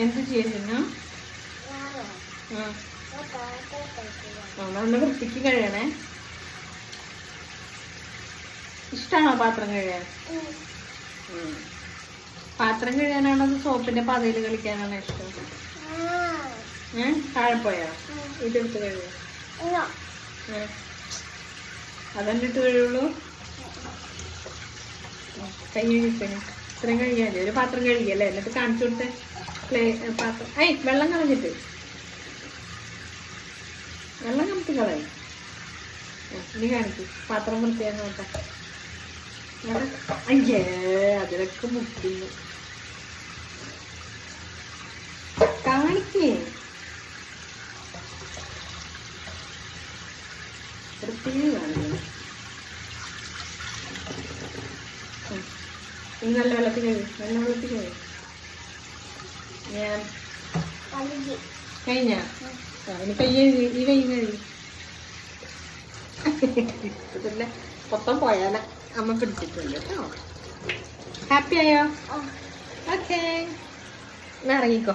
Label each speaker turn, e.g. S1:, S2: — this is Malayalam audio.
S1: എന്ത് ചെയ്യുന്നു? നല്ല വൃത്തിക്ക് കഴിയണേ. ഇഷ്ടാണോ പാത്രം കഴിയാൻ? പാത്രം കഴിയാനാണോ അത് സോപ്പിന്റെ പതയിൽ കളിക്കാനാണോ ഇഷ്ടം? താഴെ പോയാ ഇതെടുത്ത് കഴിയോ? അതന്നിട്ട് കഴിയുള്ളൂ. കൈ കഴിക്കണേ. ഇത്രയും കഴിയാതെ ഒരു പാത്രം കഴുകിയല്ലേ, എന്നിട്ട് കാണിച്ചു കൊടുത്തേ. പാത്രം വെള്ളം കളഞ്ഞിട്ട് വെള്ളം കമത്തി കളയും. ഇനി കാണിക്കും പാത്രം വൃത്തിയാന്ന് നോക്കാം. അയ്യേ അതിലൊക്കെ മുട്ടിന്നു. കാണിക്കേ വൃത്തിയിൽ കാണിക്കണം. ഇനി നല്ല വെള്ളത്തിൽ കഴിയും. നല്ല വെള്ളത്തിൽ കഴിയും. ഞാൻ കഴിഞ്ഞ ഇനി കൈ കഴുകി. ഈ കൈ കഴുകി. ഇതില്ല മൊത്തം പോയാല അമ്മ പിടിച്ചിട്ടുണ്ട് കേട്ടോ. ഹാപ്പി ആയോ? ഓക്കെ, ഇറങ്ങിക്കോ.